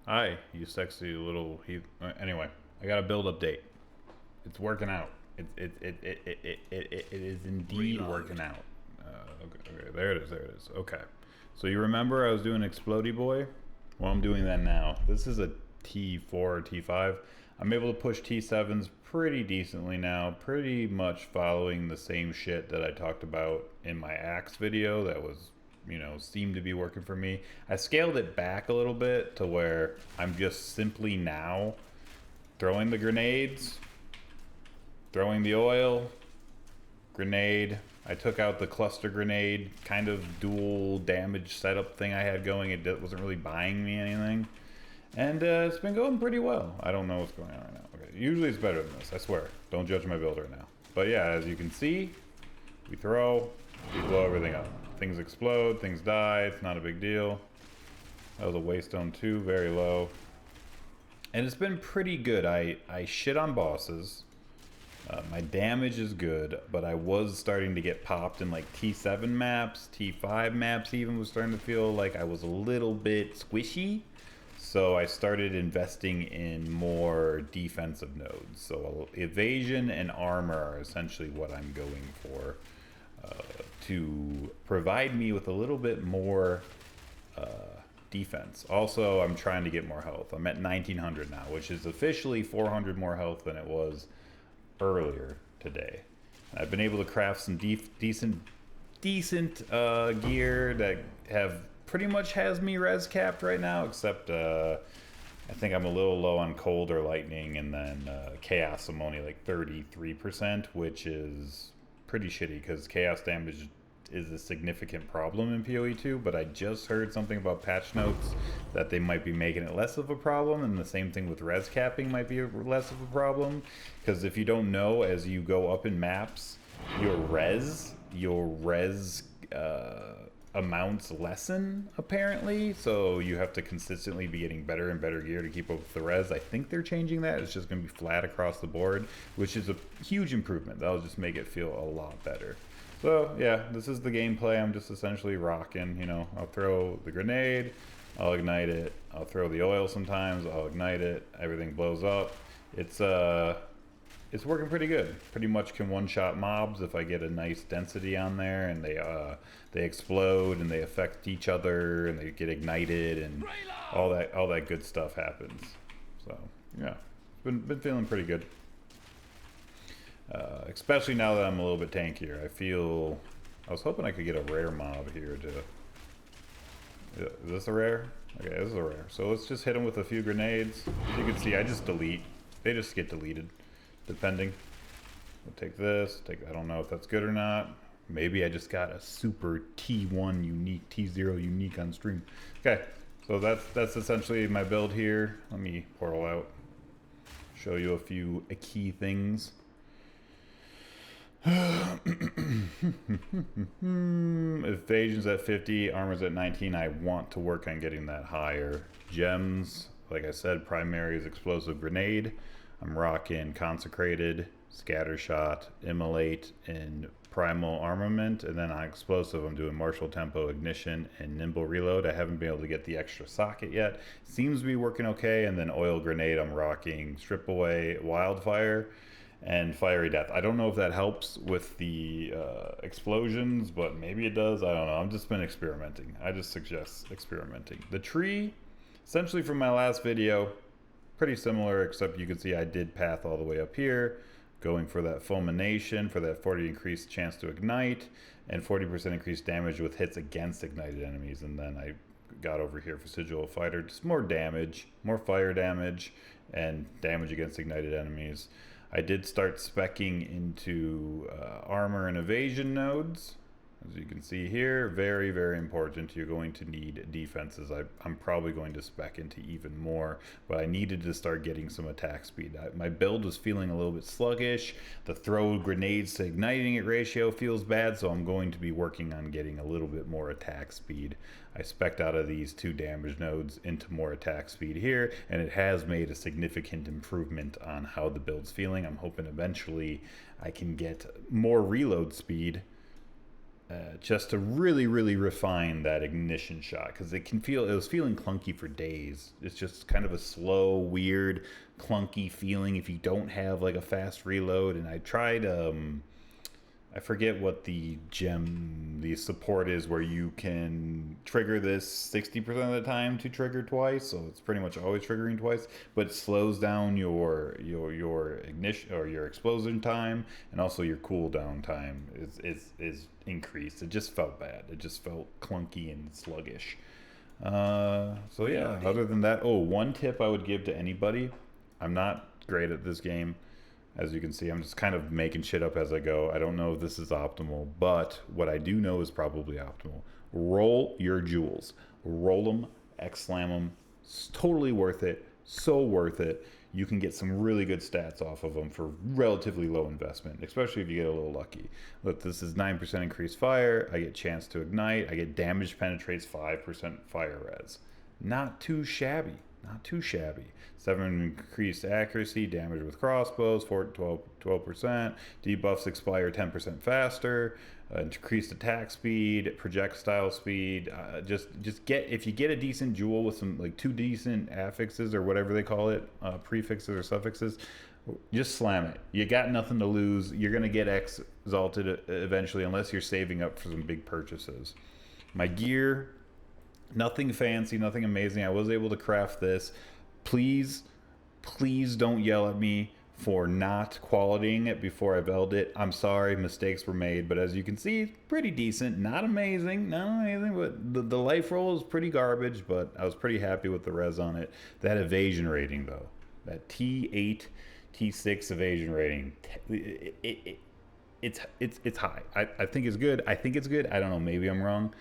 Hi, you sexy little he. Anyway, I got a build update. It's working out. It is indeed working Reload. out. Okay, there it is. There it is. Okay. So you remember I was doing Explodey Boy? Well, I'm doing that now. This is a T4 or T5. I'm able to push T7s pretty decently now, pretty much following the same shit that I talked about in my Axe video that was, seemed to be working for me. I scaled it back a little bit to where I'm just simply now throwing the grenades, throwing the oil, grenade. I took out the cluster grenade kind of dual damage setup thing I had going. It wasn't really buying me anything. And it's been going pretty well. I don't know what's going on right now. Okay, usually it's better than this, I swear. Don't judge my build right now. But yeah, as you can see, we throw, we blow everything up. Things explode, things die, it's not a big deal. That was a waystone too, very low. And it's been pretty good. I shit on bosses. My damage is good, but I was starting to get popped in like T7 maps, T5 maps even was starting to feel like I was a little bit squishy. So I started investing in more defensive nodes. So evasion and armor are essentially what I'm going for to provide me with a little bit more defense. Also, I'm trying to get more health. I'm at 1900 now, which is officially 400 more health than it was earlier today. I've been able to craft some decent gear that have pretty much has me res capped right now, except I think I'm a little low on cold or lightning, and then chaos I'm only like 33%, which is pretty shitty because chaos damage is a significant problem in PoE2, but I just heard something about patch notes that they might be making it less of a problem, and the same thing with res capping might be less of a problem, because if you don't know, as you go up in maps, your res amounts lessen apparently, so you have to consistently be getting better and better gear to keep up with the res. I think they're changing that. It's just going to be flat across the board, which is a huge improvement. That'll just make it feel a lot better. So yeah, this is the gameplay. I'm just essentially rocking. I'll throw the grenade, I'll ignite it, I'll throw the oil sometimes, I'll ignite it, everything blows up. It's working pretty good. Pretty much can one-shot mobs if I get a nice density on there, and they explode and they affect each other and they get ignited and all that good stuff happens. So yeah, been feeling pretty good. Especially now that I'm a little bit tankier. I was hoping I could get a rare mob here to. Is this a rare? Okay, this is a rare. So let's just hit them with a few grenades. As you can see, I just delete. They just get deleted, depending. We'll take this. I don't know if that's good or not. Maybe I just got a super T1 unique, T0 unique on stream. Okay, so that's essentially my build here. Let me portal out. Show you a few key things. Evasion's at 50, armor's at 19. I want to work on getting that higher. Gems, like I said, primary is explosive grenade. I'm rocking consecrated, scatter shot, immolate, and primal armament. And then on explosive, I'm doing martial tempo, ignition, and nimble reload. I haven't been able to get the extra socket yet. Seems to be working okay. And then oil grenade, I'm rocking strip away, wildfire, and fiery death. I don't know if that helps with the explosions, but maybe it does. I don't know. I've just been experimenting. I just suggest experimenting. The tree, essentially from my last video, pretty similar, except you can see I did path all the way up here, going for that fulmination for that 40 increased chance to ignite and 40% increased damage with hits against ignited enemies. And then I got over here for Sigil Fighter, just more damage, more fire damage, and damage against ignited enemies. I did start speccing into armor and evasion nodes. As you can see here, very, very important. You're going to need defenses. I'm probably going to spec into even more, but I needed to start getting some attack speed. My build was feeling a little bit sluggish. The throw grenades to igniting it ratio feels bad, so I'm going to be working on getting a little bit more attack speed. I spec'd out of these 2 damage nodes into more attack speed here, and it has made a significant improvement on how the build's feeling. I'm hoping eventually I can get more reload speed just to really, really refine that ignition shot, because it was feeling clunky for days. It's just kind of a slow, weird, clunky feeling if you don't have like a fast reload. And I tried, I forget what the support is where you can trigger this 60% of the time to trigger twice, so it's pretty much always triggering twice, but it slows down your ignition or your explosion time, and also your cooldown time is increased. It just felt bad. It just felt clunky and sluggish. So yeah, other than that, one tip I would give to anybody. I'm not great at this game. As you can see, I'm just kind of making shit up as I go. I don't know if this is optimal, but what I do know is probably optimal. Roll your jewels. Roll them, X-slam them. It's totally worth it. So worth it. You can get some really good stats off of them for relatively low investment, especially if you get a little lucky. Look, this is 9% increased fire. I get chance to ignite. I get damage penetrates 5% fire res. Not too shabby. Not too shabby. 7 increased accuracy, damage with crossbows, 12%. Debuffs expire 10% faster. Increased attack speed, projectile speed. Just get, if you get a decent jewel with some like 2 decent affixes or whatever they call it, prefixes or suffixes, just slam it. You got nothing to lose. You're gonna get exalted eventually, unless you're saving up for some big purchases. My gear. Nothing fancy, nothing amazing. I was able to craft this. Please don't yell at me for not qualitying it before I build it. I'm sorry, mistakes were made, but as you can see, pretty decent. Not amazing, but the life roll is pretty garbage, but I was pretty happy with the res on it. That evasion rating, though, that T8, T6 evasion rating, it's high. I think it's good. I don't know, maybe I'm wrong.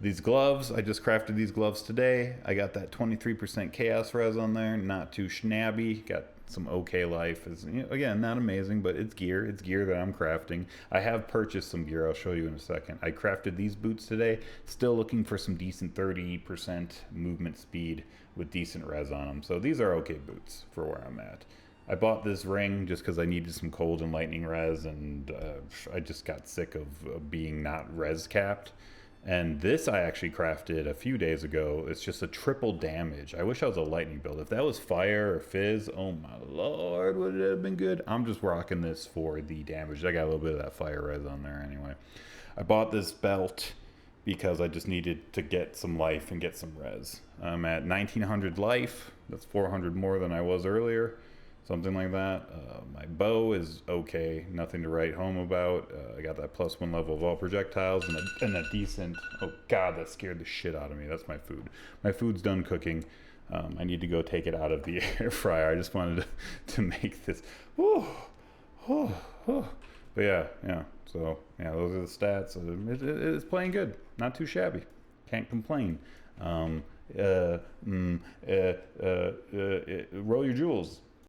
These gloves, I just crafted these gloves today. I got that 23% chaos res on there, not too schnabby. Got some okay life. It's, again, not amazing, but it's gear. It's gear that I'm crafting. I have purchased some gear. I'll show you in a second. I crafted these boots today. Still looking for some decent 30% movement speed with decent res on them. So these are okay boots for where I'm at. I bought this ring just because I needed some cold and lightning res, and I just got sick of being not res capped. And this I actually crafted a few days ago. It's just a triple damage. I wish I was a lightning build. If that was fire or fizz, oh my lord, would it have been good? I'm just rocking this for the damage. I got a little bit of that fire res on there anyway. I bought this belt because I just needed to get some life and get some res. I'm at 1900 life. That's 400 more than I was earlier. Something like that. My bow is okay, nothing to write home about. I got that +1 level of all projectiles and a decent, oh god, that scared the shit out of me. That's my food. My food's done cooking. I need to go take it out of the air fryer. I just wanted to make this. But yeah. So yeah, those are the stats. It's playing good, not too shabby. Can't complain. Roll your jewels.